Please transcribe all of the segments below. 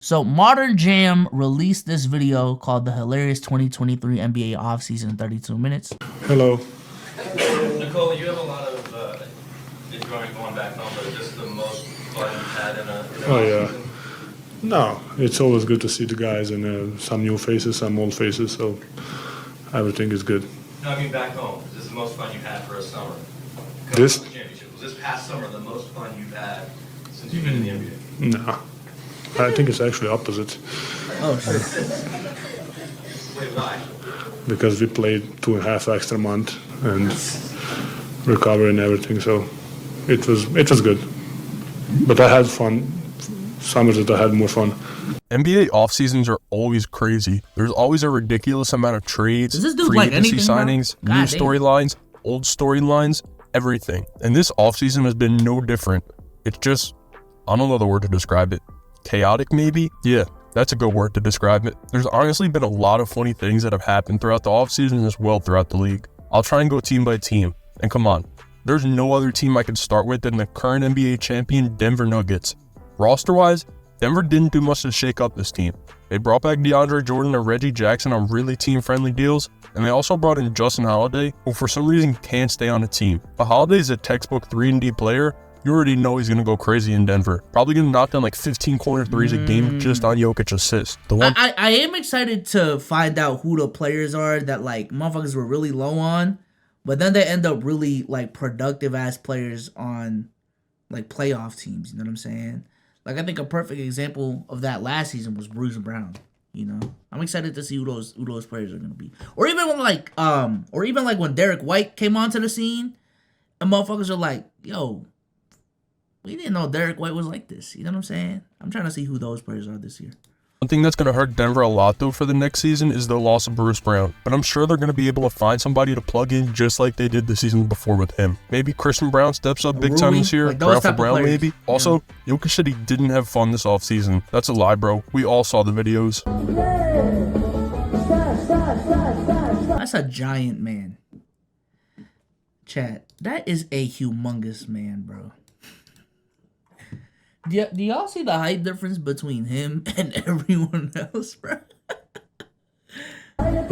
So Modern Jam released this video called the hilarious 2023 NBA offseason in 32 minutes. Hello. Nicole, you have a lot of enjoyment going back home, but is this the most fun you've had in a offseason? No, it's always good to see the guys and some new faces, some old faces, so everything is good. No, I mean back home. Is this the most fun you've had for a summer? This? Championship. Was this past summer the most fun you've had since you've been in the NBA? No. I think it's actually opposite. Oh, sure. Wait, why? Because we played 2.5 extra months and recovery and everything, so it was good. But I had fun. Summers that I had more fun. NBA off seasons are always crazy. There's always a ridiculous amount of trades, free agency signings, new storylines, old storylines, everything. And this off season has been no different. It's just, I don't know the word to describe it. Chaotic, maybe? Yeah, that's a good word to describe it. There's honestly been a lot of funny things that have happened throughout the offseason as well throughout the league. I'll try and go team by team. And come on, there's no other team I could start with than the current NBA champion Denver Nuggets. Roster-wise, Denver didn't do much to shake up this team. They brought back DeAndre Jordan and Reggie Jackson on really team-friendly deals, and they also brought in Justin Holiday, who for some reason can't stay on a team. But Holiday is a textbook 3-and-D player. You already know he's going to go crazy in Denver. Probably going to knock down like 15 corner threes a game just on Jokic assists. I am excited to find out who the players are that like motherfuckers were really low on, but then they end up really like productive ass players on like playoff teams. You know what I'm saying? Like I think a perfect example of that last season was Bruce Brown. You know, I'm excited to see who those players are going to be. Or even when when Derek White came onto the scene, and motherfuckers are like, yo, we didn't know Derek White was like this. You know what I'm saying? I'm trying to see who those players are this year. One thing that's going to hurt Denver a lot, though, for the next season is the loss of Bruce Brown. But I'm sure they're going to be able to find somebody to plug in just like they did the season before with him. Maybe Christian Brown steps up big time this year. Like Brown for Brown, maybe. Also, Jokic said he didn't have fun this offseason. That's a lie, bro. We all saw the videos. That's a giant man. Chat, that is a humongous man, bro. Do y'all see the height difference between him and everyone else, bro? Alright.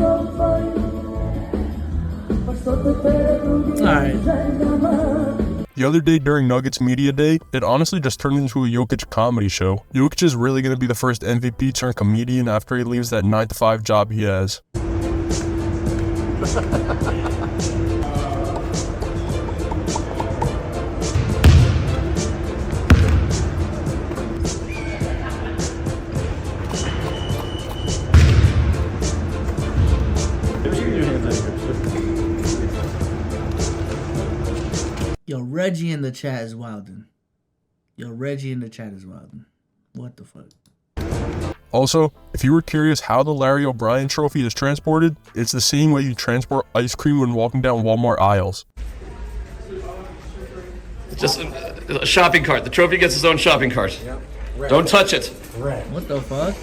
The other day during Nuggets Media Day, it honestly just turned into a Jokic comedy show. Jokic is really going to be the first MVP turned comedian after he leaves that 9-to-5 job he has. Yo, Reggie in the chat is wildin'. What the fuck? Also, if you were curious how the Larry O'Brien trophy is transported, it's the same way you transport ice cream when walking down Walmart aisles. Just a shopping cart. The trophy gets its own shopping cart. Yep. Don't touch it. What the fuck?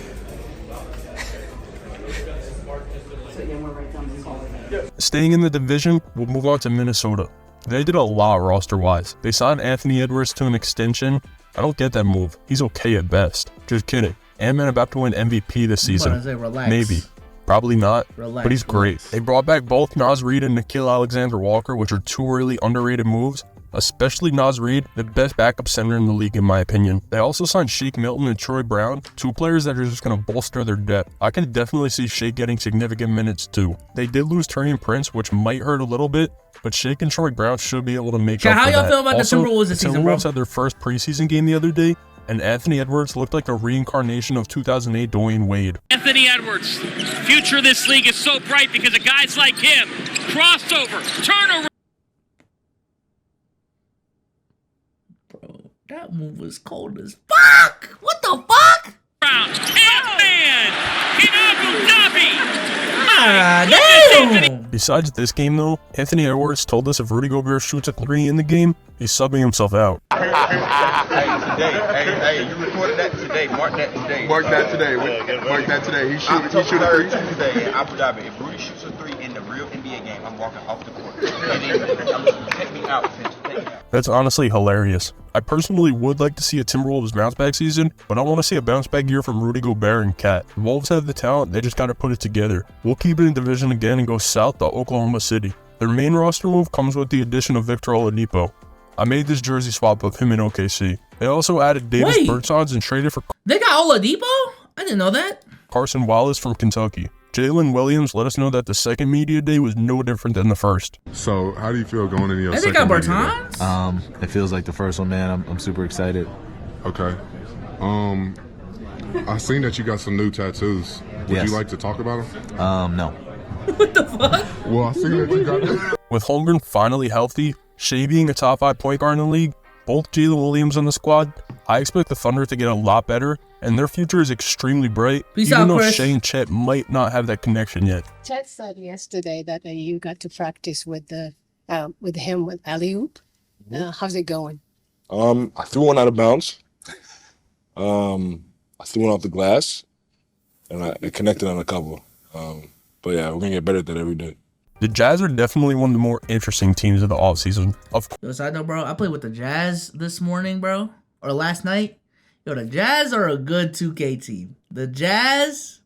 Staying in the division, we'll move on to Minnesota. They did a lot roster-wise. They signed Anthony Edwards to an extension. I don't get that move. He's okay at best. Just kidding. Ant-Man about to win MVP this season. Maybe. Probably not. But he's great. They brought back both Naz Reid and Nickeil Alexander-Walker, which are two really underrated moves. Especially Naz Reid, the best backup center in the league in my opinion. They also signed Shake Milton and Troy Brown, two players that are just going to bolster their depth. I can definitely see Shake getting significant minutes too. They did lose Taurean Prince, which might hurt a little bit, but Shake and Troy Brown should be able to make up for that. How y'all feel about the Timberwolves this season, bro? Timberwolves had their first preseason game the other day, and Anthony Edwards looked like a reincarnation of 2008 Dwayne Wade. Anthony Edwards, future of this league is so bright because of guys like him. Crossover, turnover. Bro, that move was cold as fuck. What the fuck? Ant-Man in Abu Dhabi. Damn. Besides this game though, Anthony Edwards told us if Rudy Gobert shoots a 3 in the game, he's subbing himself out. Hey, you recorded that today. Mark that today. Mark that today. He shoot a 3 Tuesday in Abu Dhabi. If Rudy shoots a 3 in the real NBA game, I'm walking off the court. And then check me out. That's honestly hilarious. I personally would like to see a Timberwolves bounce back season, but I want to see a bounce back year from Rudy Gobert and Cat. The Wolves have the talent, they just gotta put it together. We'll keep it in division again and go south to Oklahoma City. Their main roster move comes with the addition of Victor Oladipo. I made this jersey swap of him in OKC. They also added Davis Bertans and traded for... They got Oladipo? I didn't know that. Carson Wallace from Kentucky. Jalen Williams let us know that the second media day was no different than the first. So, how do you feel going into your second media day? They got Bertans? It feels like the first one, man. I'm super excited. Okay. I seen that you got some new tattoos. Would you like to talk about them? No. What the fuck? Well, I seen that you got... With Holmgren finally healthy, Shea being a top 5 point guard in the league, both Jalen Williams on the squad, I expect the Thunder to get a lot better, and their future is extremely bright, even though Shea and Chet might not have that connection yet. Chet said yesterday that you got to practice with him with alley-oop. How's it going? I threw one out of bounds. I threw one off the glass, and I connected on a couple. But yeah, we're gonna get better at that every day. The Jazz are definitely one of the more interesting teams of the offseason. Yo, side note, bro, I played with the Jazz this morning, bro, or last night. Yo, the Jazz are a good 2K team. The Jazz,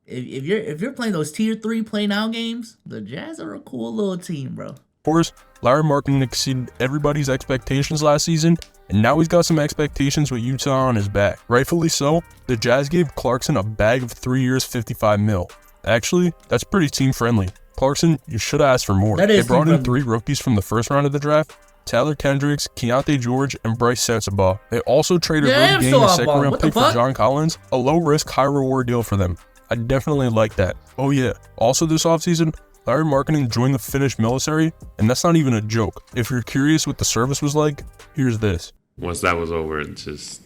if you're playing those tier 3 play now games, the Jazz are a cool little team, bro. Of course, Larry Markkinen exceeded everybody's expectations last season, and now he's got some expectations with Utah on his back. Rightfully so, the Jazz gave Clarkson a bag of 3 years, $55 million. Actually, that's pretty team friendly. Clarkson, you should have asked for more. They brought in 3 rookies from the first round of the draft: Tyler Kendricks, Keontae George, and Bryce Sensabaugh. They also traded Rudy Gay, a second-round pick for John Collins, a low-risk, high-reward deal for them. I definitely like that. Oh yeah, also this offseason, Larry Markkinen joined the Finnish military, and that's not even a joke. If you're curious what the service was like, here's this. Once that was over, it just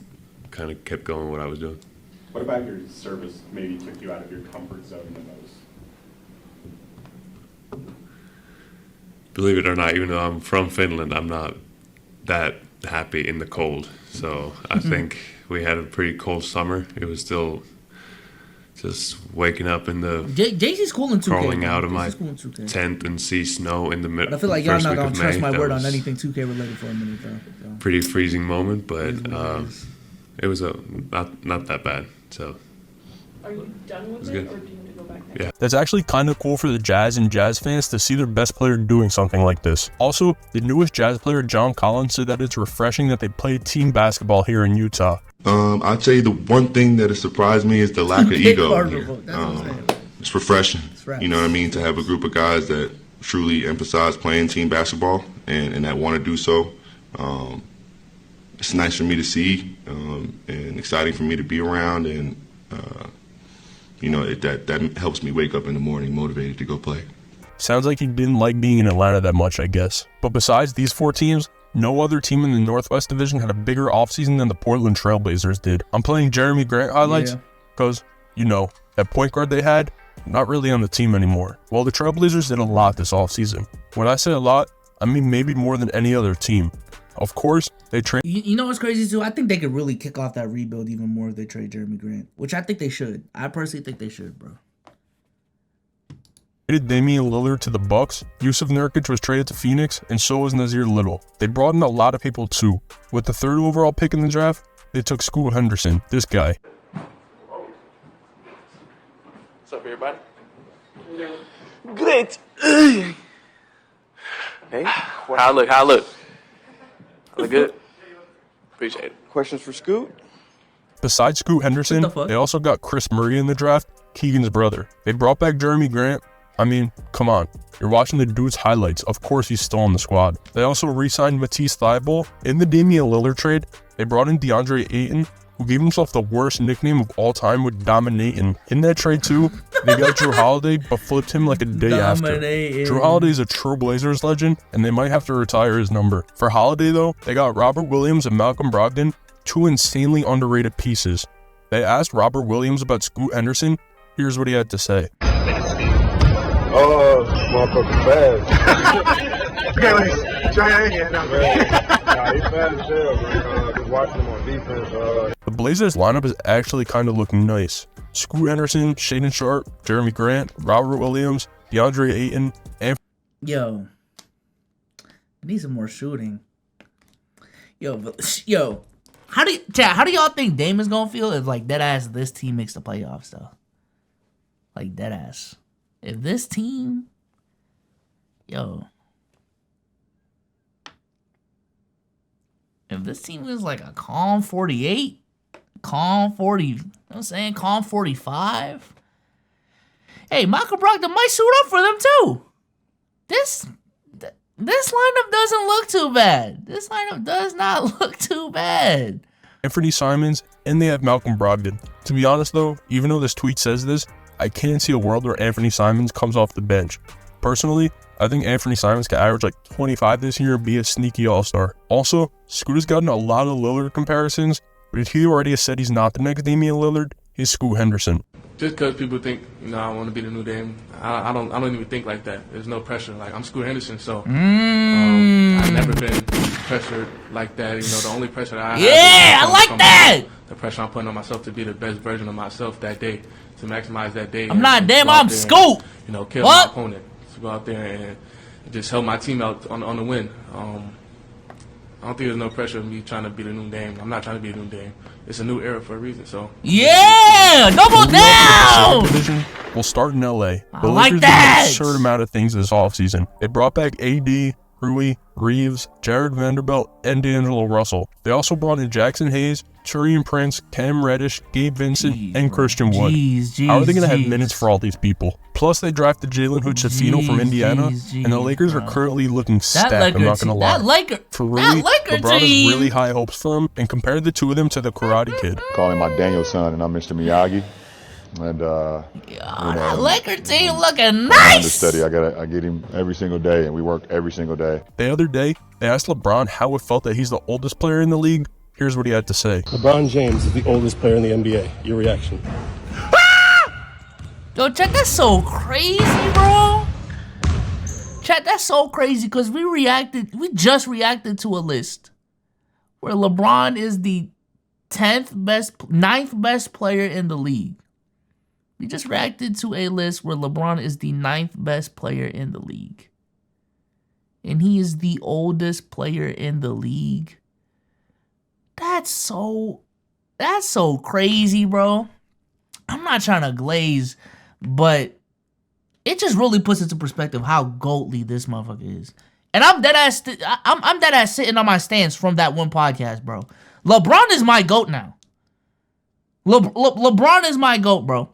kind of kept going what I was doing. What about your service maybe took you out of your comfort zone the most? Believe it or not, even though I'm from Finland, I'm not that happy in the cold. So I think we had a pretty cold summer. It was still just waking up in the JC's cool in 2K, crawling out of my tent and see snow in the middle. I feel like y'all not gonna trust my word on anything 2K related for a minute, though. So. Pretty freezing moment, but it was not that bad. So. Are you done with it, or do you need to go back next? Yeah. That's actually kind of cool for the Jazz and Jazz fans to see their best player doing something like this. Also, the newest Jazz player, John Collins, said that it's refreshing that they play team basketball here in Utah. I'd say the one thing that has surprised me is the lack of ego here. It's refreshing, you know what I mean, to have a group of guys that truly emphasize playing team basketball and that want to do so. It's nice for me to see and exciting for me to be around, and you know, that helps me wake up in the morning motivated to go play. Sounds like he didn't like being in Atlanta that much, I guess. But besides these 4 teams, no other team in the Northwest Division had a bigger offseason than the Portland Trailblazers did. I'm playing Jeremy Grant highlights because, you know, that point guard they had, not really on the team anymore. Well, the Trailblazers did a lot this offseason. When I say a lot, I mean maybe more than any other team. Of course, they trade. You know what's crazy too? I think they could really kick off that rebuild even more if they trade Jeremy Grant, which I think they should. I personally think they should, bro. Traded Damian Lillard to the Bucks. Yusuf Nurkic was traded to Phoenix, and so was Nazir Little. They brought in a lot of people too. With the 3rd overall pick in the draft, they took Scoot Henderson. This guy. What's up, everybody? Great. Hey, how I look? How I look? I look good. Appreciate it. Questions for Scoot? Besides Scoot Henderson, they also got Chris Murray in the draft, Keegan's brother. They brought back Jeremy Grant. I mean, come on. You're watching the dude's highlights. Of course he's still on the squad. They also re-signed Matisse Thybulle. In the Damian Lillard trade, they brought in DeAndre Ayton, who gave himself the worst nickname of all time with Dominatin'. In that trade too, they got Drew Holiday, but flipped him like a day after. Drew Holiday is a true Blazers legend, and they might have to retire his number. For Holiday though, they got Robert Williams and Malcolm Brogdon, 2 insanely underrated pieces. They asked Robert Williams about Scoot Henderson. Here's what he had to say. Oh, motherfucker fast. Okay, like, try your hand now, man. Nah, he's fast as hell, man. Just watching him on defense. The Blazers lineup is actually kind of looking nice. Scoot Henderson, Shaedon Sharpe, Jeremy Grant, Robert Williams, DeAndre Ayton, and... Yo. I need some more shooting. Yo, how do y'all think Dame is gonna feel if like deadass this team makes the playoffs though? Like deadass. If this team, if this team is like a calm 48, calm 40, you know what I'm saying, calm 45. Hey, Michael Brogdon might suit up for them too. This lineup doesn't look too bad. This lineup does not look too bad. Anthony Simons, and they have Malcolm Brogdon. To be honest though, even though this tweet says this, I can't see a world where Anthony Simons comes off the bench. Personally, I think Anthony Simons can average like 25 this year and be a sneaky all-star. Also, Scooter's gotten a lot of Lillard comparisons, but if he already has said he's not the next Damian Lillard, he's Scoot Henderson. Just because people think, I want to be the new Dame, I don't even think like that. There's no pressure. Like, I'm Scoot Henderson, so I've never been pressured like that. The only pressure that I have I like that. The pressure I'm putting on myself to be the best version of myself that day, to maximize that day. I'm not Dame, I'm Scoot. And, kill my opponent. To go out there and just help my team out on the win. I don't think there's no pressure of me trying to be the new Dame. I'm not trying to be the new Dame. It's a new era for a reason. So double down. Division will start in LA. The like Lakers that. did an absurd amount of things this offseason. They brought back AD, Rui, Reeves, Jared Vanderbilt, and D'Angelo Russell. They also brought in Jackson Hayes, Taurean Prince, Cam Reddish, Gabe Vincent, and Christian Wood. How are they going to have minutes for all these people? Plus, they drafted Jalen Hood-Schifino from Indiana, and the Lakers are currently looking stacked, I'm not going to lie. For Rui, LeBron has really high hopes for him, and compared the two of them to the Karate Kid. Call him my Daniel son, and I'm Mr. Miyagi. And that Laker team looking nice. Understudy. I get him every single day, and we work every single day. The other day, they asked LeBron how it felt that he's the oldest player in the league. Here's what he had to say. LeBron James is the oldest player in the NBA. Your reaction? Yo, Chet, that's so crazy, bro. Chet, that's so crazy because we just reacted to a list where LeBron is the 9th best player in the league. We just reacted to a list where LeBron is the 9th best player in the league. And he is the oldest player in the league. That's so crazy, bro. I'm not trying to glaze, but it just really puts into perspective how goatly this motherfucker is. And I'm dead ass sitting on my stance from that one podcast, bro. LeBron is my GOAT now. LeBron is my GOAT, bro.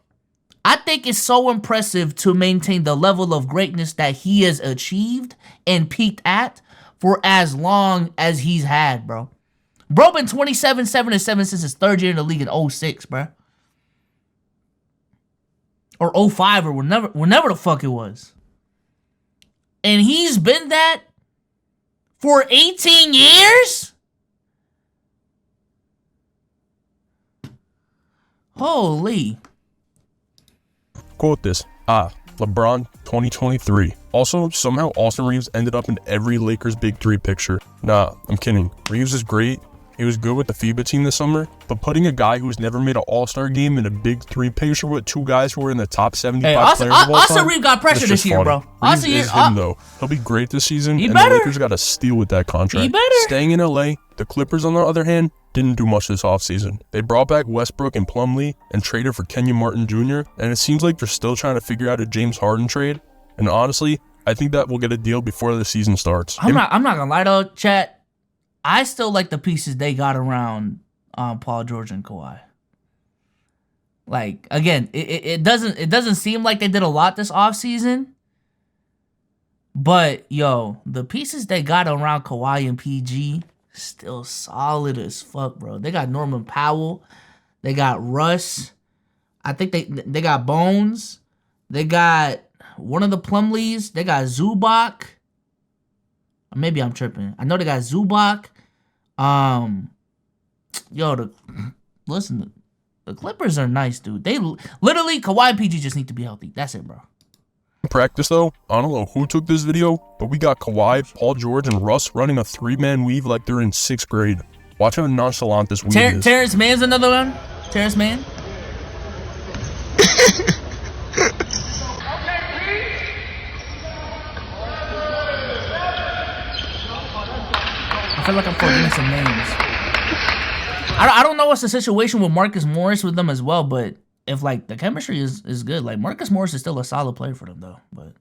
I think it's so impressive to maintain the level of greatness that he has achieved and peaked at for as long as he's had, bro. Bro been 27, 7, and 7 since his third year in the league in 06, bro. Or 05 or whenever the fuck it was. And he's been that for 18 years? Holy. Quote this. LeBron 2023. Also, somehow Austin Reeves ended up in every Lakers Big Three picture. Nah, I'm kidding. Reeves is great. He was good with the FIBA team this summer, but putting a guy who's never made an All-Star game in a Big Three picture with two guys who were in the top 75 players of all time. Austin Reeves got pressure this year, bro. Reeves is him, though. He'll be great this season, and the Lakers got to steal with that contract. He better. Staying in LA, the Clippers, on the other hand, didn't do much this offseason. They brought back Westbrook and Plumlee and traded for Kenyon Martin Jr., and it seems like they're still trying to figure out a James Harden trade. And honestly, I think that we'll get a deal before the season starts. I'm not gonna lie though, chat. I still like the pieces they got around Paul George and Kawhi. Like, again, it doesn't seem like they did a lot this offseason. But yo, the pieces they got around Kawhi and PG still solid as fuck, bro. They got Norman Powell, they got Russ. I think they got Bones. They got one of the Plumlees. They got Zubac. Or maybe I'm tripping. I know they got Zubac. Listen, the Clippers are nice, dude. They literally, Kawhi and PG just need to be healthy. That's it, bro. Practice though, I don't know who took this video, but we got Kawhi, Paul George, and Russ running a 3-man weave like they're in 6th grade. Watch how nonchalant this weave is. Terrence Mann's another one. Terrence Mann. I feel like I'm forgetting some names. I don't know what's the situation with Marcus Morris with them as well, but if like the chemistry is good, like Marcus Morris is still a solid player for them though. But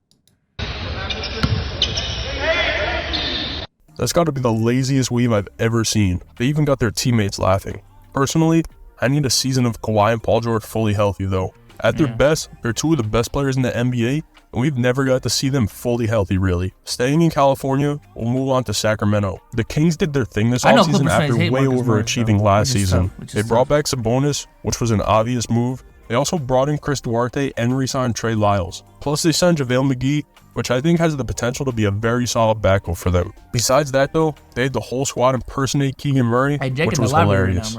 that's got to be the laziest weave I've ever seen. They even got their teammates laughing. Personally, I need a season of Kawhi and Paul George fully healthy though. At their best, they're two of the best players in the NBA, and we've never got to see them fully healthy really. Staying in California, we'll move on to Sacramento. The Kings did their thing this offseason after way overachieving last season. They brought back Sabonis, which was an obvious move. They also brought in Chris Duarte and re-signed Trey Lyles. Plus they signed JaVale McGee, which I think has the potential to be a very solid backup for them. Besides that though, they had the whole squad impersonate Keegan Murray, which was hilarious.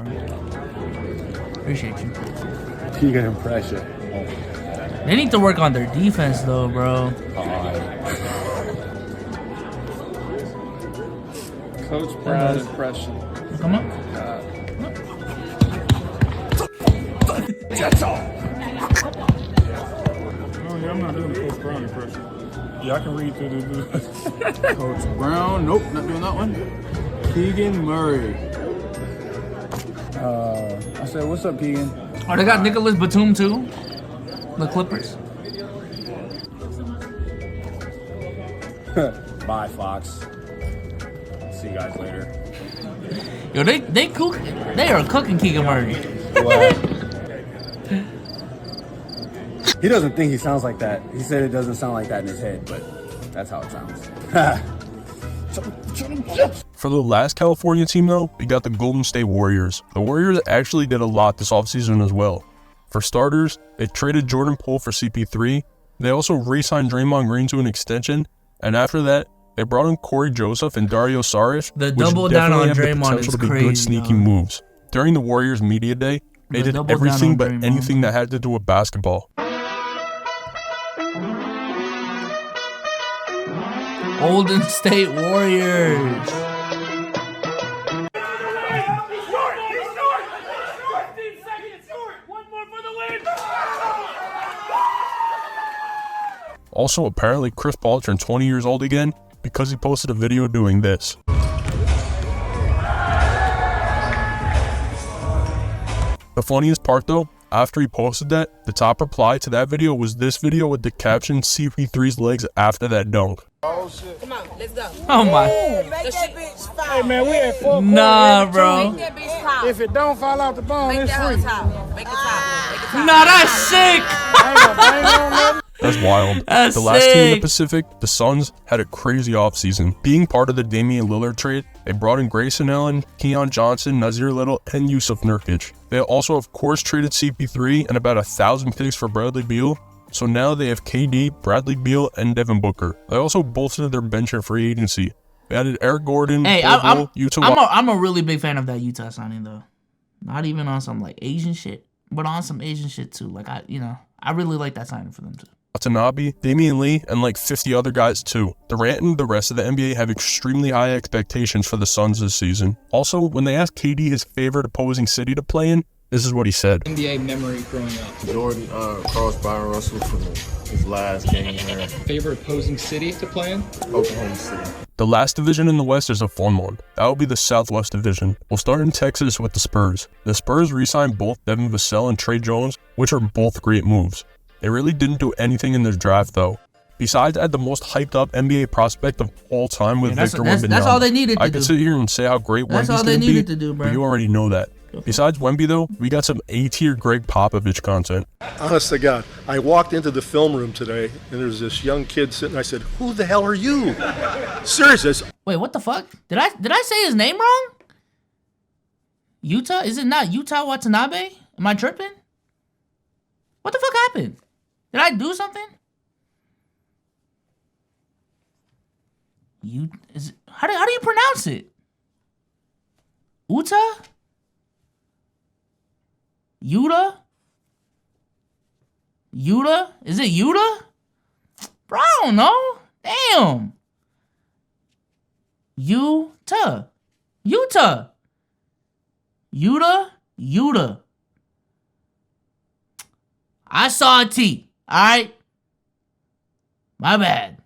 Appreciate you. Keegan impression. They need to work on their defense though, bro. Coach Brown impression. Come on. That's all. Oh, yeah, I'm not doing the Coach Brown impression. Yeah, I can read through the Coach Brown. Nope, not doing that one. Keegan Murray. I said, what's up, Keegan? Oh, they got Nicholas Batum too. The Clippers. Bye, Fox. See you guys later. Yo, they are cooking Keegan Murray. He doesn't think he sounds like that. He said it doesn't sound like that in his head, but that's how it sounds. For the last California team though, we got the Golden State Warriors. The Warriors actually did a lot this offseason as well. For starters, they traded Jordan Poole for CP3. They also re-signed Draymond Green to an extension, and after that, they brought in Corey Joseph and Dario Saric, The which double down on definitely have the Draymond potential is to be crazy, good sneaky moves. During the Warriors media day, they did everything but anything that had to do with basketball. Golden State Warriors. Also, apparently Chris Paul turned 20 years old again because he posted a video doing this. The funniest part though, after he posted that, the top reply to that video was this video with the caption CP3's legs after that dunk. Oh shit. Come on, let's go. Oh my. Make that bitch fall. Hey man, we at 4 Nah, bro. Make that bitch fall. If it don't fall out the bone, Make it's that free. top. Make it top. Make it top. Nah, that's sick. That's wild. That's the last team in the sick. Pacific, the Suns, had a crazy offseason. Being part of the Damian Lillard trade, they brought in Grayson Allen, Keon Johnson, Nazir Little, and Yusuf Nurkic. They also, of course, traded CP3 and about 1,000 picks for Bradley Beal. So now they have KD, Bradley Beal, and Devin Booker. They also bolstered their bench in free agency. They added Eric Gordon, Hey, Utah. I'm a really big fan of that Utah signing though. Not even on some like Asian shit, but on some Asian shit too. Like I really like that signing for them too. Watanabe, Damian Lee, and like 50 other guys too. Durant and the rest of the NBA have extremely high expectations for the Suns this season. Also, when they asked KD his favorite opposing city to play in, this is what he said. NBA memory growing up. Jordan crossed Byron Russell for his last game there. Favorite opposing city to play in? Oklahoma City. The last division in the West is a fun one. That will be the Southwest Division. We'll start in Texas with the Spurs. The Spurs re-signed both Devin Vassell and Trey Jones, which are both great moves. They really didn't do anything in their draft though. Besides, add the most hyped up NBA prospect of all time with Victor Wembanyama. That's all they needed to do. I could sit here and say how great Wemby's all they going needed to to do, bro. But you already know that. Besides Wemby though, we got some A-tier Greg Popovich content. Honest to God, I walked into the film room today, and there's this young kid sitting. I said, "Who the hell are you?" Serious. Wait, what the fuck? Did I say his name wrong? Utah? Is it not Utah Watanabe? Am I tripping? What the fuck happened? Did I do something? How do you pronounce it? Utah? Yuta? Yuta? Is it Yuta? Bro, I don't know. Damn. Utah. I saw a T. All right. My bad.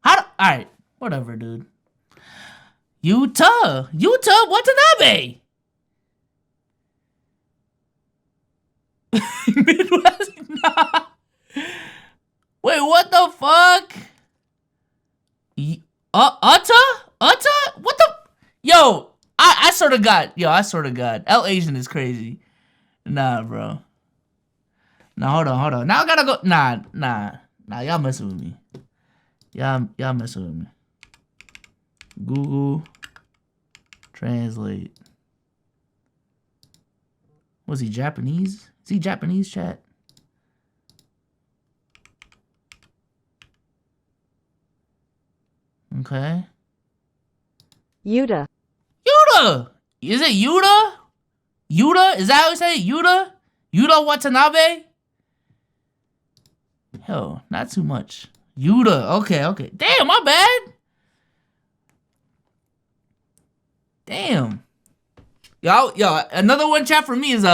All right. Whatever, dude. Utah Watanabe. Midwest. Nah. Wait, what the fuck? Utta? What the? Yo, I sort of got. L Asian is crazy. Nah, bro. Nah, hold on. Now I gotta go. Nah. Y'all messing with me. Y'all messing with me. Google Translate. Was he Japanese? Is he Japanese, chat? Okay. Yuta. Is it Yuta? Yuta? Is that how you say it? Yuta? Yuta Watanabe? Hell, not too much. Yuta. Okay. Damn, my bad. Damn. Yo, another one chat for me is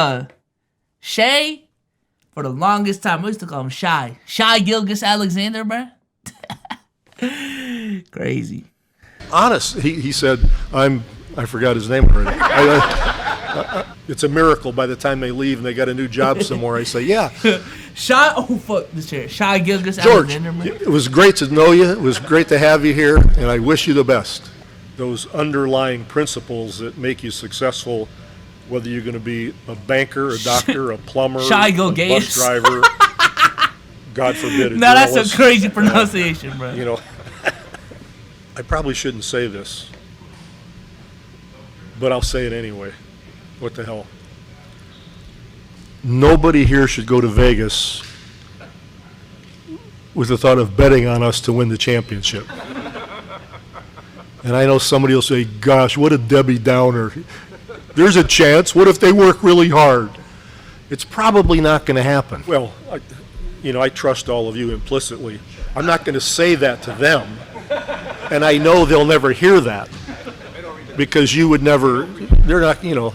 Shay. For the longest time, I used to call him Shy. Shy Gilgis Alexander, bruh. Crazy. Honest, he said, I forgot his name already. It's a miracle by the time they leave and they got a new job somewhere. I say, yeah. Shy, oh fuck this chair. Shy Gilgis George, Alexander, man. It was great to know you. It was great to have you here, and I wish you the best. Those underlying principles that make you successful, whether you're going to be a banker, a doctor, a plumber, a bus driver, God forbid, a that's journalist. a crazy pronunciation, bro. You know, I probably shouldn't say this, but I'll say it anyway. What the hell? Nobody here should go to Vegas with the thought of betting on us to win the championship. And I know somebody will say, gosh, what a Debbie Downer. There's a chance. What if they work really hard? It's probably not going to happen. Well, I trust all of you implicitly. I'm not going to say that to them. And I know they'll never hear that because you would never, they're not, no.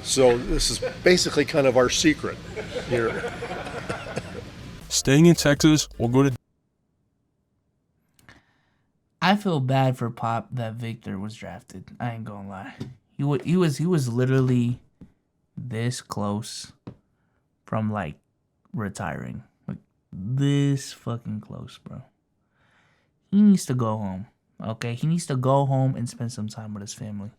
So this is basically kind of our secret here. Staying in Texas, we'll go to... I feel bad for Pop that Victor was drafted. I ain't gonna lie. He was literally this close from like retiring. Like this fucking close, bro. He needs to go home. Okay? He needs to go home and spend some time with his family.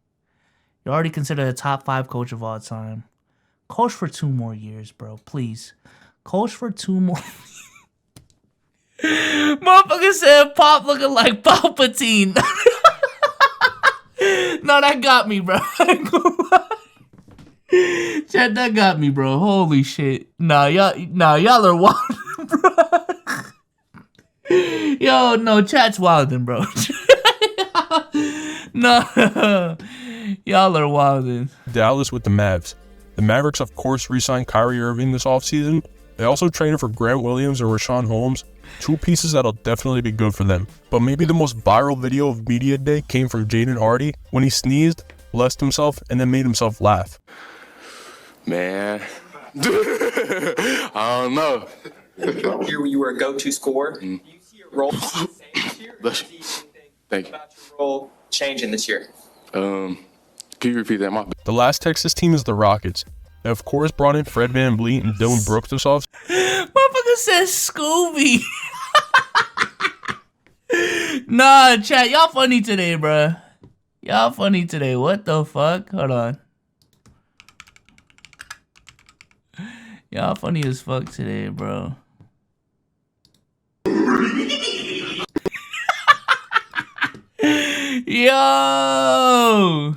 You're already considered a top 5 coach of all time. Coach for 2 more years, bro. Please. Coach for 2 more Motherfucker said Pop looking like Palpatine. No, that got me, bro. Chat, that got me, bro. Holy shit. Nah, y'all are wildin', bro. Yo, no, chat's wildin', bro. No. Y'all are wildin'. Dallas with the Mavs. The Mavericks, of course, re-signed Kyrie Irving this offseason. They also traded for Grant Williams and Rashawn Holmes, 2 pieces that'll definitely be good for them. But maybe the most viral video of media day came from Jaden Hardy when he sneezed, blessed himself, and then made himself laugh. Man, I don't know. Here you were a go-to scorer. Do you see your role Thank you. About your role changing this year? Can you repeat that? The last Texas team is the Rockets. They of course brought in Fred VanVleet and Dylan Brooks this offseason. Motherfucker says Scooby. Nah, chat, y'all funny today, bruh. Y'all funny today. What the fuck? Hold on. Y'all funny as fuck today, bro. Yo!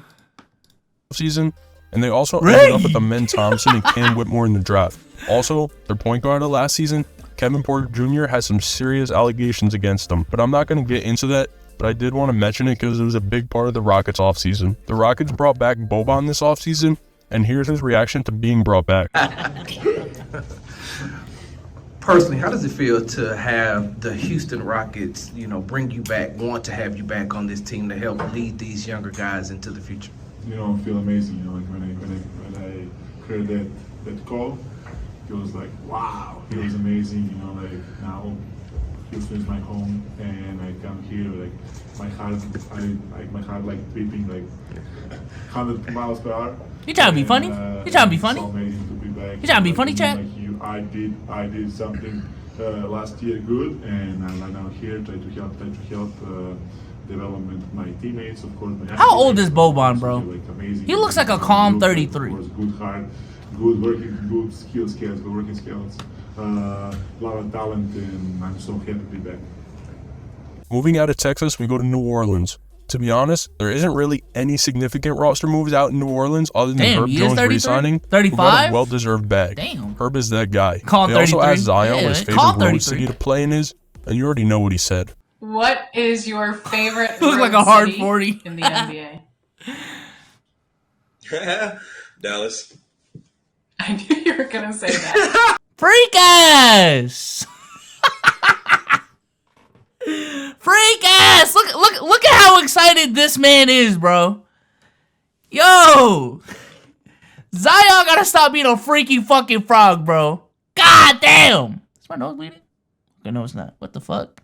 Season, and they also ended up with Amen Thompson and Cam Whitmore in the draft. Also, their point guard of last season, Kevin Porter Jr., has some serious allegations against him, but I'm not going to get into that. But I did want to mention it because it was a big part of the Rockets offseason. The Rockets brought back Boban this offseason, and here's his reaction to being brought back. Personally, how does it feel to have the Houston Rockets, bring you back, want to have you back on this team to help lead these younger guys into the future? I feel amazing. When I heard that call, it was like, wow, it was amazing. Now Houston is my home, and I come here like my heart like beating like 100 miles per hour. You trying to be funny? You trying to be funny? So amazing to be back. You trying to be funny, Chad? Like you, I did something last year good, and I'm now here try to help development of my teammates, of course. How old is Boban, bro? He looks like a calm 33. Good heart, good working, good skills, good working skills, a lot of talent, and I'm so happy to be back. Moving out of Texas, we go to New Orleans. To be honest, there isn't really any significant roster moves out in New Orleans other than Herb Jones re-signing, who got a well-deserved bag. Damn. Herb is that guy. Call they also 33. asked Zion Yeah, what his call favorite road 33. city to play in is, and you already know what he said. What is your favorite Look road like a hard city 40. in the NBA? Dallas. I knew you were gonna say that. Freak ass! Freak ass! Look at how excited this man is, bro. Yo! Zion gotta stop being a freaky fucking frog, bro. God damn! Is my nose bleeding? Okay, no, it's not. What the fuck?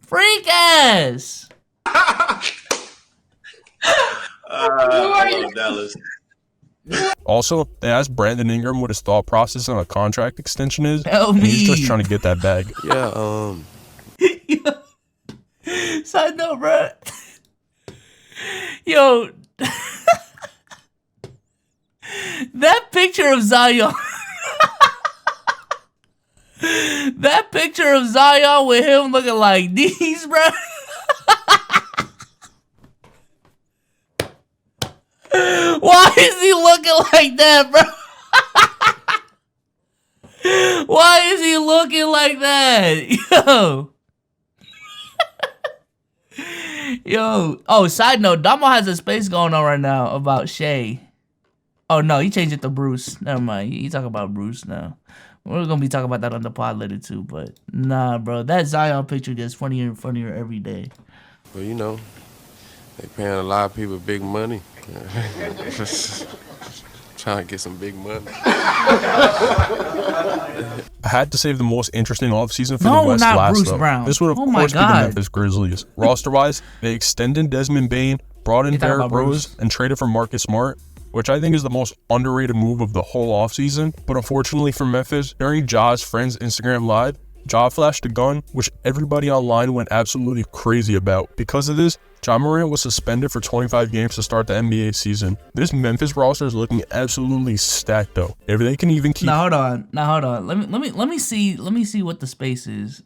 Freak ass! I love Dallas. Also, they asked Brandon Ingram what his thought process on a contract extension is, Help and he's me. just trying to get that bag. Side note, bro. Yo. That picture of Zion. That picture of Zion with him looking like these, bro. Why is he looking like that, bro? Why is he looking like that? Yo. Yo. Oh, side note, Damo has a space going on right now about Shea. Oh, no, he changed it to Bruce. Never mind. He talking about Bruce now. We're going to be talking about that on the pod later, too. But, nah, bro. That Zion picture gets funnier and funnier every day. Well, you know, they paying a lot of people big money. Trying to get some big money. I had to save the most interesting offseason for No, the West not last, Bruce though. Brown. This would, of Oh my course, be the God. Memphis Grizzlies. Roster-wise, they extended Desmond Bane, brought in You talking Derrick about Bruce? Rose, and traded for Marcus Smart, which I think is the most underrated move of the whole offseason. But unfortunately for Memphis, during Ja's friend's Instagram Live, Ja flashed a gun, which everybody online went absolutely crazy about. Because of this, Ja Morant was suspended for 25 games to start the NBA season. This Memphis roster is looking absolutely stacked, though. If they can even keep... Now hold on. Let me see what the space is.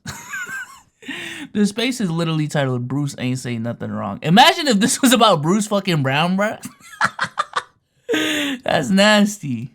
The space is literally titled "Bruce Ain't Saying Nothing Wrong." Imagine if this was about Bruce fucking Brown, bro. That's nasty.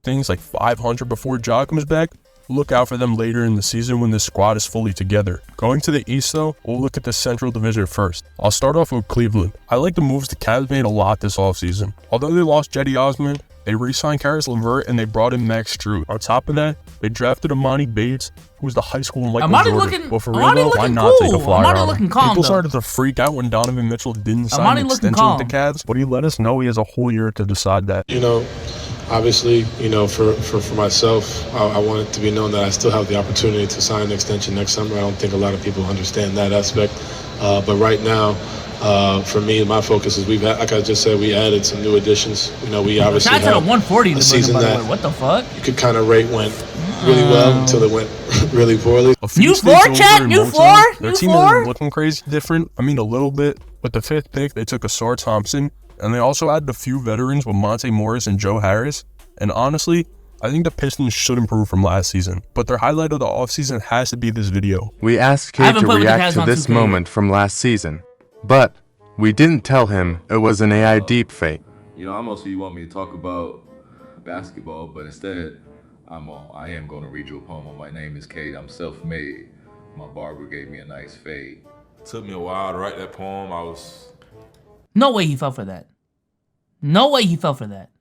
things like 500 before Ja comes back. Look out for them later in the season when this squad is fully together. Going to the East though, we'll look at the Central Division first. I'll start off with Cleveland. I like the moves the Cavs made a lot this offseason. Although they lost Jetty Osman, they re-signed Karis LeVert and they brought in Max Strus. On top of that, they drafted Amani Bates, who's the high school Michael Amani Jordan. looking- But for real Amani though, why looking not take a cool. flyer Amani on looking him? calm, People though. started to freak out when Donovan Mitchell didn't sign Amani an looking extension with calm. the Cavs, but he let us know he has a whole year to decide that. You know, obviously, you know, for myself, I want it to be known that I still have the opportunity to sign an extension next summer. I don't think a lot of people understand that aspect. But right now, for me, my focus is like I just said, we added some new additions. You know, we obviously Shout out to had the 140 a season by the way. that What the fuck? you could kind of rate went really well until it went really poorly. New floor, Chad? New floor? Their New team floor? isn't looking crazy different. I mean, a little bit. With the 5th pick, they took Asar Thompson, and they also added a few veterans with Monte Morris and Joe Harris. And honestly, I think the Pistons should improve from last season. But their highlight of the offseason has to be this video. We asked Cade to react to this moment from last season, but we didn't tell him it was an AI deepfake. You know, mostly you want me to talk about basketball, but instead, I am going to read you a poem. My name is Cade. I'm self-made. My barber gave me a nice fade. It took me a while to write that poem. No way he fell for that. No way he fell for that.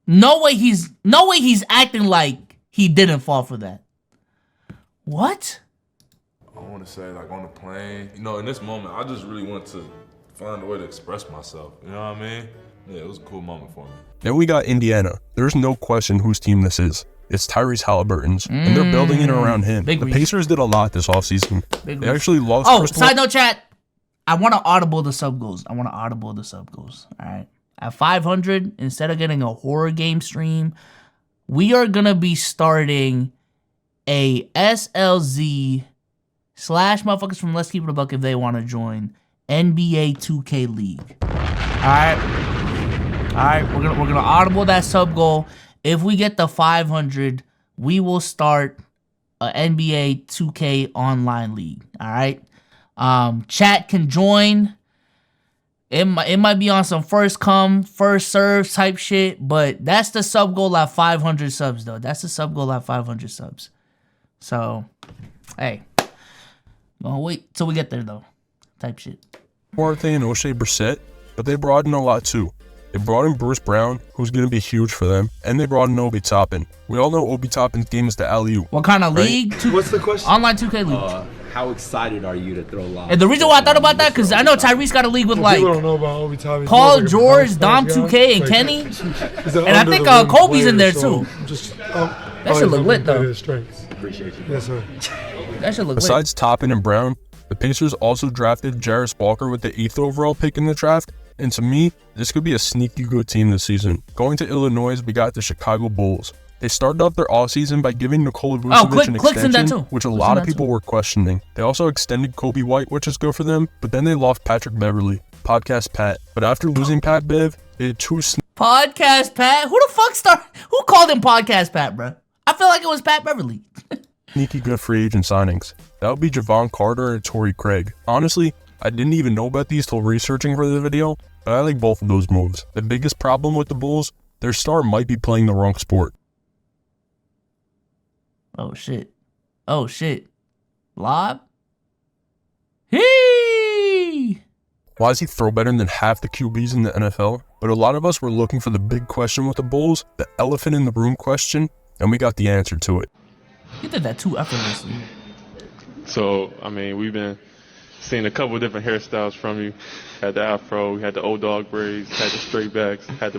No way he's acting like he didn't fall for that. What? I want to say, like, on the plane, you know, in this moment, I just really want to find a way to express myself. You know what I mean? Yeah, it was a cool moment for me. Then we got Indiana. There's no question whose team this is. It's Tyrese Halliburton's, and they're building it around him. The Pacers did a lot this offseason. They actually lost. Side note, chat. I want to audible the sub goals. All right. At 500, instead of getting a horror game stream, we are going to be starting a SLZ / motherfuckers from Let's Keep It a Buck if they want to join NBA 2K League. Alright, we're gonna audible that sub goal. If we get the 500, we will start a NBA 2K online league. Alright. Chat can join. It might be on some first come, first serve type shit, but that's the sub goal at 500 subs, though. That's the sub goal at 500 subs. So, hey, gonna wait till we get there, though. Type shit. Duarte and O'Shea Brissett, but they brought in a lot too. They brought in Bruce Brown, who's gonna be huge for them, and they brought in Obi Toppin. We all know Obi Toppin's game is the alley-oop. What kind of league? What's the question? Online 2K league. How excited are you to throw live? And the reason why I thought about that, because I know Tyrese got a league with like People don't know about Obi Toppin. Paul George, Dom 2K, and Kenny. And I think Kobe's in there too. That should look lit though. Appreciate you. Yes, sir. That should look lit. Besides Toppin and Brown, the Pacers also drafted Jarris Walker with the 8th overall pick in the draft. And to me, this could be a sneaky good team this season. Going to Illinois, we got the Chicago Bulls. They started off their offseason by giving Nikola Vucevic an extension, which a lot of people were questioning. They also extended Kobe White, which is good for them, but then they lost Patrick Beverly, Podcast Pat. But after losing Pat Bev, they had two Podcast Pat? Who called him Podcast Pat, bro? I feel like it was Pat Beverly. sneaky good free agent signings. That would be Javon Carter and Torrey Craig. Honestly, I didn't even know about these till researching for the video, but I like both of those moves. The biggest problem with the Bulls, their star might be playing the wrong sport. Oh shit. Lob? Hey! Why does he throw better than half the QBs in the NFL? But a lot of us were looking for the big question with the Bulls, the elephant in the room question, and we got the answer to it. You did that too effortlessly. So, I mean, we've been seeing a couple of different hairstyles from you. Had the afro, we had the old dog braids, had the straight backs, had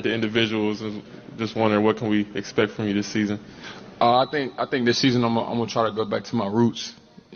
the individuals. And just wondering, what can we expect from you this season? I think this season I'm gonna try to go back to my roots.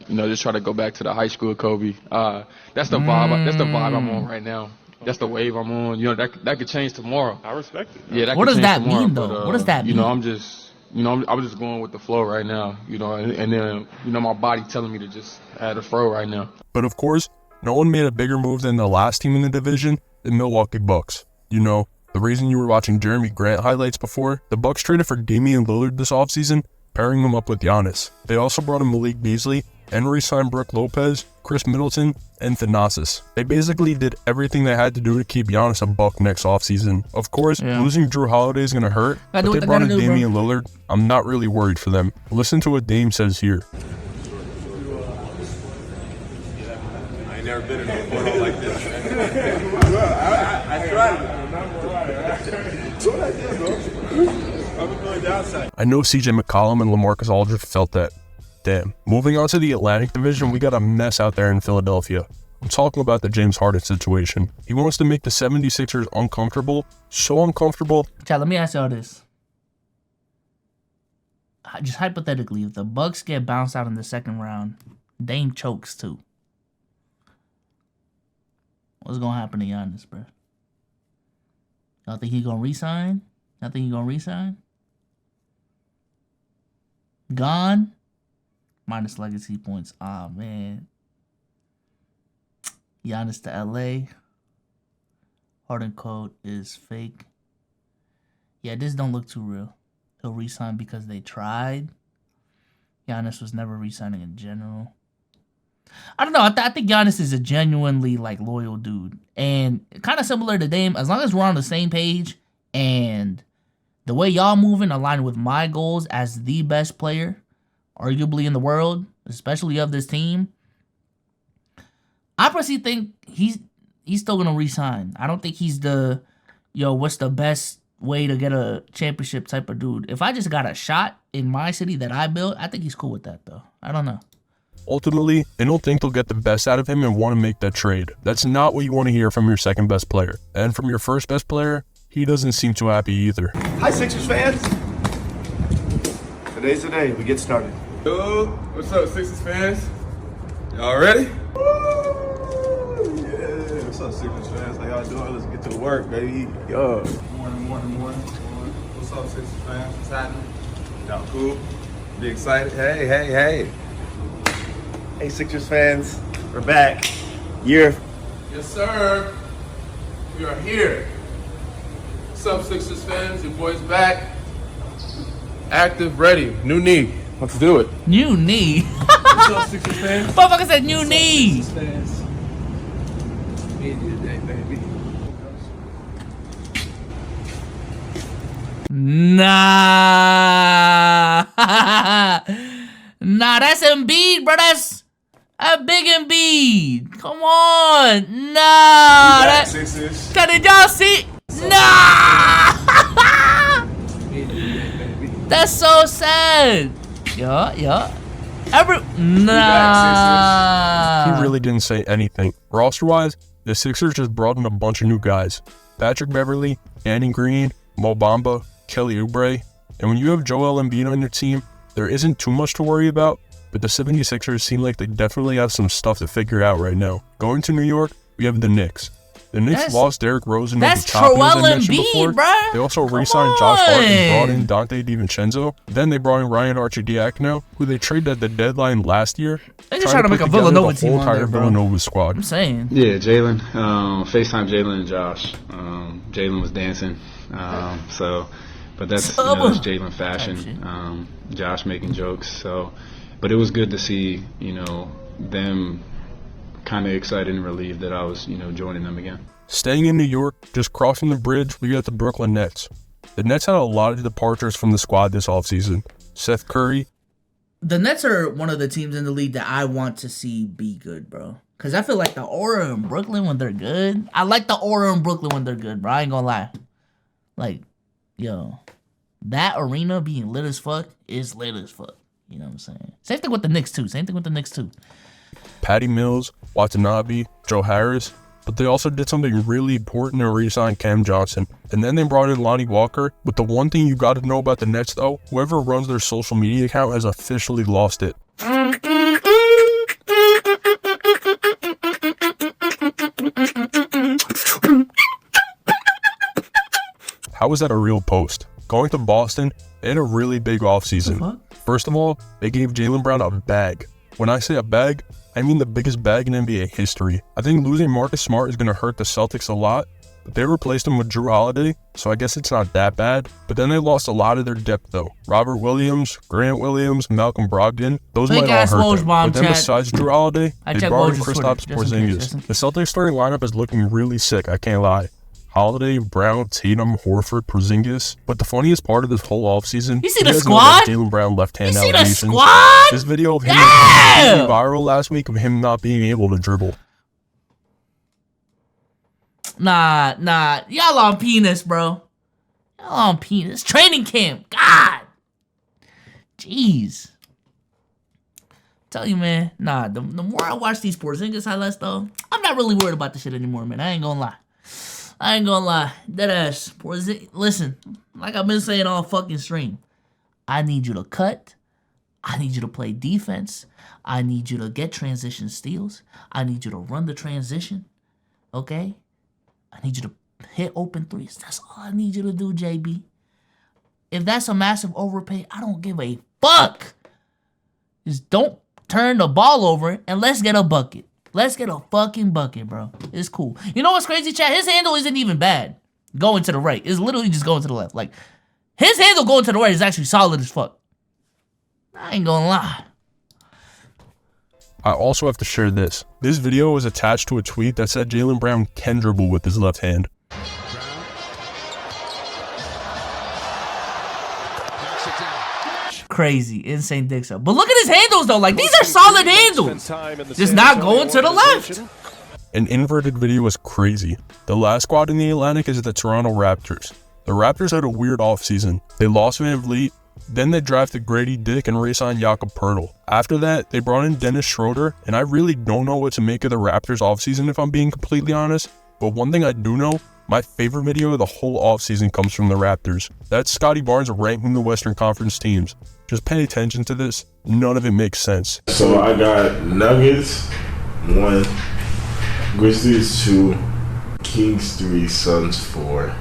You know, just try to go back to the high school Kobe. That's the vibe. That's the vibe I'm on right now. That's the wave I'm on. You know, that could change tomorrow. I respect it. Yeah, what does that mean, though? What does that mean? You know, I'm just going with the flow right now. You know, and then my body telling me to just add a flow right now. But of course, no one made a bigger move than the last team in the division, the Milwaukee Bucks. You know, the reason you were watching Jeremy Grant highlights before, the Bucks traded for Damian Lillard this offseason, pairing him up with Giannis. They also brought in Malik Beasley and re-signed Brook Lopez, Chris Middleton, and Thanasis. They basically did everything they had to do to keep Giannis a buck next offseason. Of course, losing Drew Holiday is going to hurt, but they brought in Damian Lillard. I'm not really worried for them. Listen to what Dame says here. I ain't never been in a photo like this. I tried. I know CJ McCollum and LaMarcus Aldridge felt that. Damn. Moving on to the Atlantic Division, we got a mess out there in Philadelphia. I'm talking about the James Harden situation. He wants to make the 76ers uncomfortable. So uncomfortable. Chad, let me ask y'all this. Just hypothetically, if the Bucks get bounced out in the second round, Dame chokes too. What's gonna happen to Giannis, bro? Y'all think he gonna resign? Gone? Minus legacy points. Ah, man. Giannis to LA. Harden code is fake. Yeah, this don't look too real. He'll resign because they tried. Giannis was never resigning in general. I don't know. I think Giannis is a genuinely loyal dude. And kind of similar to Dame. As long as we're on the same page and the way y'all moving align with my goals as the best player, arguably in the world, especially of this team, I personally think he's still gonna resign. I don't think he's the what's the best way to get a championship type of dude. If I just got a shot in my city that I built, I think he's cool with that though. I don't know. Ultimately, they don't think they'll get the best out of him and want to make that trade. That's not what you want to hear from your second best player. And from your first best player, he doesn't seem too happy either. Hi, Sixers fans. Today's the day. We get started. Yo, what's up, Sixers fans? Y'all ready? Woo! Yeah. What's up, Sixers fans? How y'all doing? Let's get to work, baby. Yo. Morning. What's up, Sixers fans? What's happening? Y'all cool? Be excited? Hey. Hey, Sixers fans. We're back. Year. Yes, sir. We are here. What's up, Sixers fans? Your boy's back. Active, ready. New knee. Let's do it. New knee. What's up, Sixers fans? Motherfucker said new knee. Media day, baby. Nah. Nah, that's Embiid, bro. That's a big Embiid. Come on. Nah. Did y'all see? Nah. That's so sad. Yeah. Nah. He really didn't say anything. Roster-wise, the Sixers just brought in a bunch of new guys. Patrick Beverley, Danny Green, Mo Bamba, Kelly Oubre. And when you have Joel Embiid on your team, there isn't too much to worry about, but the 76ers seem like they definitely have some stuff to figure out right now. Going to New York, we have the Knicks. The Knicks lost Derrick Rose and that's Choppy, as I Joel mentioned Embiid, before. Bruh. They also re-signed Josh Hart and brought in Dante DiVincenzo. Then they brought in Ryan Arcidiacono, who they traded at the deadline last year. They just trying to make a Villanova team on there, bro. Villanova squad. I'm saying. Yeah, Jalen. FaceTime Jalen and Josh. Jalen was dancing. But that's that's Jalen fashion. Josh making jokes. But it was good to see them kind of excited and relieved that I was joining them again. Staying in New York, just crossing the bridge, we got the Brooklyn Nets. The Nets had a lot of departures from the squad this offseason. Seth Curry. The Nets are one of the teams in the league that I want to see be good, bro. Because I feel like the aura in Brooklyn when they're good. I like the aura in Brooklyn when they're good, bro. I ain't gonna lie. Like, yo, that arena being lit as fuck is lit as fuck. You know what I'm saying? Same thing with the Knicks, too. Patty Mills, Watanabe, Joe Harris. But they also did something really important and re-signed Cam Johnson. And then they brought in Lonnie Walker. But the one thing you got to know about the Nets, though, whoever runs their social media account has officially lost it. How was that a real post? Going to Boston, they had a really big offseason. First of all, they gave Jaylen Brown a bag. When I say a bag, I mean the biggest bag in NBA history. I think losing Marcus Smart is going to hurt the Celtics a lot, but they replaced him with Drew Holiday, so I guess it's not that bad. But then they lost a lot of their depth though. Robert Williams, Grant Williams, Malcolm Brogdon, those might all hurt them. But then besides Drew Holiday, they brought in Kristaps Porzingis. The Celtics starting lineup is looking really sick, I can't lie. Holiday, Brown, Tatum, Horford, Porzingis. But the funniest part of this whole offseason, you see the squad? Jaylen Brown left-hand allegations. The squad? This video of him went viral last week of him not being able to dribble. Nah. Y'all on penis, bro. Y'all on penis. Training camp. God. Jeez. Tell you, man. Nah, the more I watch these Porzingis highlights, though, I'm not really worried about this shit anymore, man. I ain't gonna lie. Deadass. Listen, like I've been saying all fucking stream. I need you to cut. I need you to play defense. I need you to get transition steals. I need you to run the transition. Okay? I need you to hit open threes. That's all I need you to do, JB. If that's a massive overpay, I don't give a fuck. Just don't turn the ball over and let's get a bucket. Let's get a fucking bucket, bro. It's cool. You know what's crazy, chat? His handle isn't even bad. Going to the right. It's literally just going to the left. Like, his handle going to the right is actually solid as fuck. I ain't gonna lie. I also have to share this. This video was attached to a tweet that said Jaylen Brown can dribble with his left hand. Crazy, insane dick up. But look at his handles though. Like, these are solid handles. Just not going to the left. An inverted video was crazy. The last squad in the Atlantic is the Toronto Raptors. The Raptors had a weird offseason. They lost Van Vliet, then they drafted Grady Dick and re-signed Jakob Poeltl. After that, they brought in Dennis Schroeder, and I really don't know what to make of the Raptors offseason if I'm being completely honest. But one thing I do know, My favorite video of the whole offseason comes from the Raptors. That's Scotty Barnes ranking the Western Conference teams. Just pay attention to this. None of it makes sense. So I got Nuggets 1, Grizzlies 2, Kings 3, Suns 4.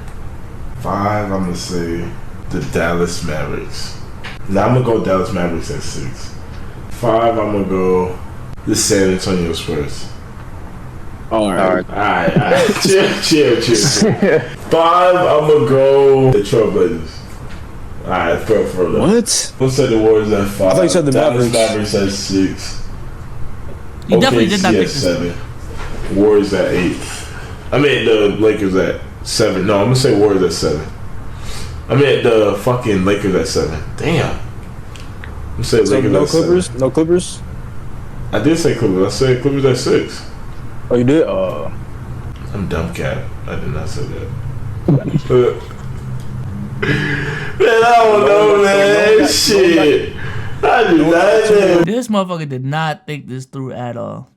5, I'm gonna say the Dallas Mavericks. Now I'm gonna go Dallas Mavericks at 6. 5, I'm gonna go the San Antonio Spurs. All right. Chill. 5, I'm gonna go the Trailblazers. Alright, for What? I'm gonna say the Warriors at 5. I thought you said the Dallas Mavericks. at 6. You definitely did not OKC pick at this. 7. Warriors at 8. I mean the Lakers at 7. No, I'm gonna say Warriors at 7. I mean the fucking Lakers at 7. Damn. I'm gonna say So Lakers no at Clippers? 7. No Clippers? I did say Clippers. I said Clippers at 6. Oh, you did? I'm dumb cat. I did not say that. Man, I don't know, man. Shit. I did not know. This motherfucker did not think this through at all.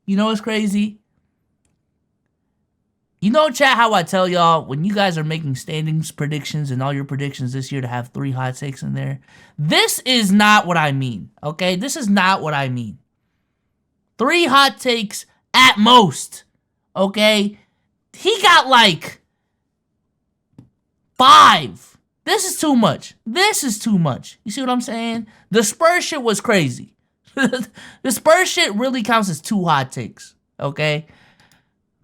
You know what's crazy? You know, chat, how I tell y'all when you guys are making standings predictions and all your predictions this year to have 3 hot takes in there? This is not what I mean, okay? This is not what I mean. 3 hot takes at most, okay? He got like 5. This is too much. This is too much. You see what I'm saying? The Spurs shit was crazy. The Spurs shit really counts as 2 hot takes, okay?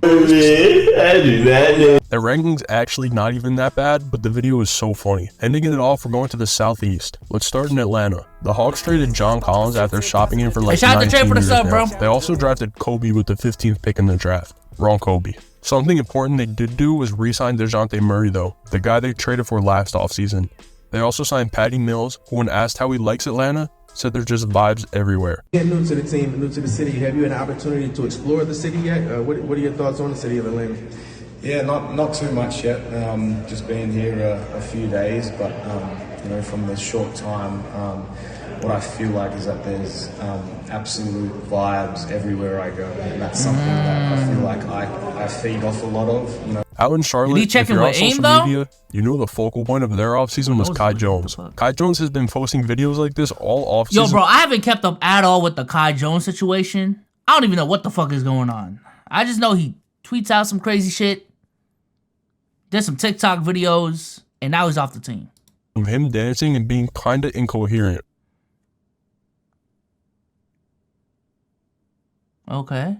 The ranking's actually not even that bad, but the video is so funny. Ending it off, we're going to the Southeast. Let's start in Atlanta. The Hawks traded John Collins after shopping him for like 19 years now. They also drafted Kobe with the 15th pick in the draft. Wrong Kobe. Something important they did do was re-sign DeJounte Murray though, the guy they traded for last offseason. They also signed Patty Mills, who when asked how he likes Atlanta, said there's just vibes everywhere. You're new to the team, new to the city. Have you had an opportunity to explore the city yet? What are your thoughts on the city of Atlanta? Yeah, not too much yet. Just been here a few days, but you know, from the short time, what I feel like is that there's absolute vibes everywhere I go, and that's something that I feel like I feed off a lot of. You know. Out in Charlotte, if you're on social media, you know the focal point of their offseason was Kai Jones. Kai Jones has been posting videos like this all offseason. Yo, bro, I haven't kept up at all with the Kai Jones situation. I don't even know what the fuck is going on. I just know he tweets out some crazy shit, did some TikTok videos, and now he's off the team. Of him dancing and being kinda incoherent. Okay.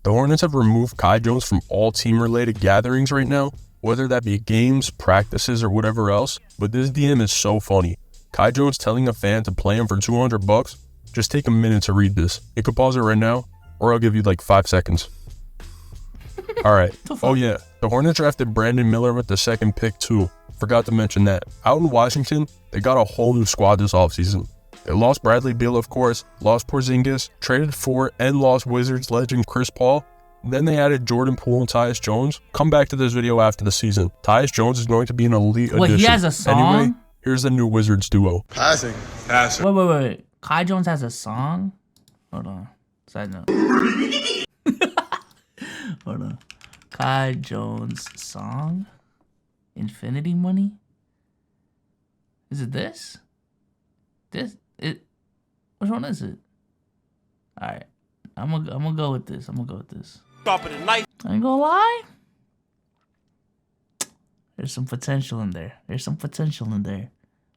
The Hornets have removed Kai Jones from all team-related gatherings right now, whether that be games, practices, or whatever else, but this DM is so funny. Kai Jones telling a fan to play him for $200? Just take a minute to read this. You could pause it right now, or I'll give you like 5 seconds. Alright, oh yeah, the Hornets drafted Brandon Miller with the 2nd pick too. Forgot to mention that. Out in Washington, they got a whole new squad this offseason. They lost Bradley Beal, of course, lost Porzingis, traded for and lost Wizards legend Chris Paul. Then they added Jordan Poole and Tyus Jones. Come back to this video after the season. Tyus Jones is going to be an elite addition. Wait, he has a song? Anyway, here's the new Wizards duo. Passing. Wait. Kai Jones has a song? Hold on. Side note. Hold on. Kai Jones song? Infinity Money? Is it this? Which one is it? Alright. I'm gonna go with this. I ain't gonna lie. There's some potential in there.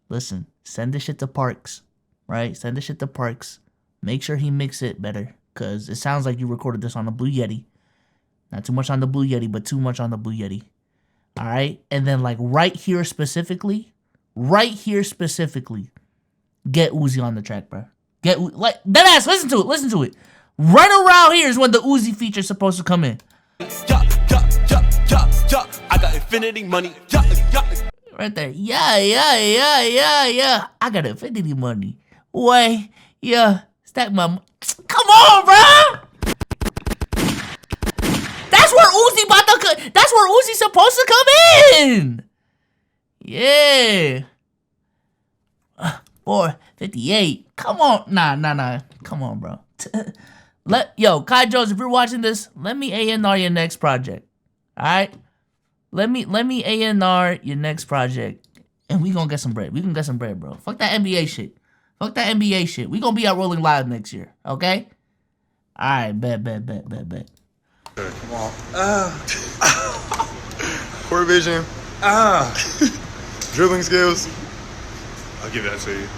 Listen, send this shit to Parks. Right? Send this shit to Parks. Make sure he mix it better. Cause it sounds like you recorded this on the Blue Yeti. Not too much on the Blue Yeti, but too much on the Blue Yeti. Alright? And then like right here specifically, get Uzi on the track, bro. Get like deadass. Listen to it. Right around here is when the Uzi feature is supposed to come in. I got infinity money. Right there. Yeah. I got infinity money. Boy, yeah. Stack my. Come on, bro. That's where Uzi's supposed to come in. Yeah. 458. Come on. Nah. Come on, bro. Kai Jones, if you're watching this, let me A&R your next project. All right? Let me A&R your next project. And we gonna get some bread. We gonna get some bread, bro. Fuck that NBA shit. Fuck that NBA shit. We gonna be at Rolling Live next year, okay? All right, bet. Come on. Core vision. Dribbling skills. I'll give that to you.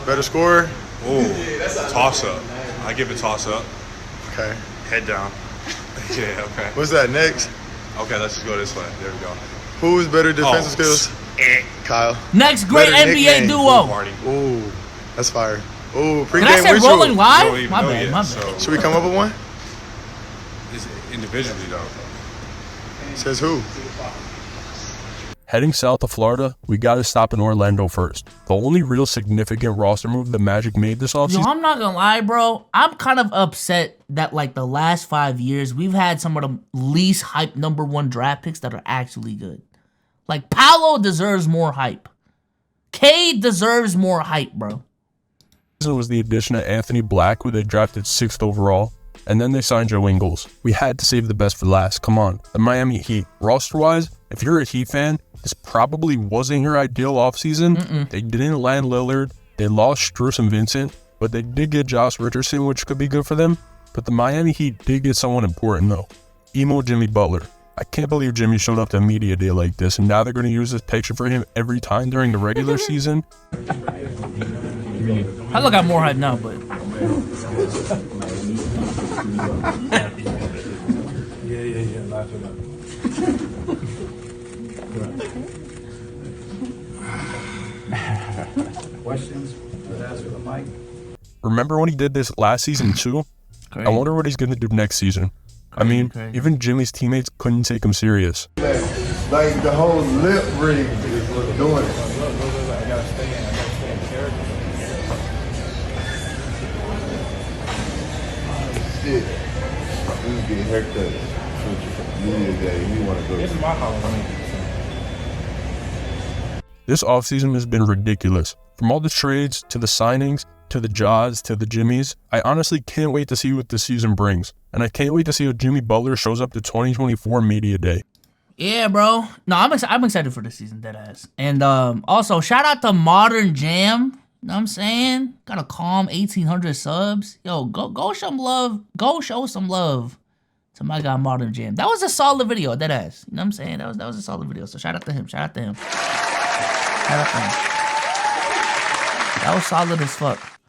Better scorer. Oh, toss up. I give it toss up. Okay. Head down. Yeah, okay. What's that next? Okay, let's just go this way. There we go. Who's better defensive skills? Kyle. Next great Better NBA duo. Ooh, that's fire. Ooh, pregame Did I say ritual. Rolling Live? My bad. So Should we come up with one? it's individually though. Says who? Heading south to Florida, we gotta stop in Orlando first. The only real significant roster move the Magic made this Yo, offseason. I'm not gonna lie, bro. I'm kind of upset that like the last 5 years, we've had some of the least hyped #1 draft picks that are actually good. Like, Paolo deserves more hype. Cade deserves more hype, bro. Was the addition of Anthony Black, who they drafted 6th overall, and then they signed Joe Ingles. We had to save the best for last. Come on. The Miami Heat. Roster-wise, if you're a Heat fan, this probably wasn't your ideal offseason. They didn't land Lillard. They lost Strus and Vincent, but they did get Josh Richardson, which could be good for them. But the Miami Heat did get someone important, though. Emo Jimmy Butler. I can't believe Jimmy showed up to a media day like this, and now they're going to use this picture for him every time during the regular season. I look at more hype now, but Yeah. Laugh it up. Questions? Let's ask for the mic. Remember when he did this last season too? I wonder what he's going to do next season. I mean, even Jimmy's teammates couldn't take him serious. Like the whole lip reading is doing it. I gotta stay in character. Shit. We was getting haircuts. Media day. We want to go. This is my Halloween. This offseason has been ridiculous. From all the trades, to the signings, to the Jaws, to the Jimmies, I honestly can't wait to see what this season brings. And I can't wait to see how Jimmy Butler shows up to 2024 Media Day. yeah, bro. No, I'm excited for this season, deadass. And also, shout out to Modern Jam. You know what I'm saying? Got a calm 1,800 subs. Yo, go show some love. Go show some love to my guy Modern Jam. That was a solid video, deadass. You know what I'm saying? That was a solid video. So shout out to him. That was solid as fuck.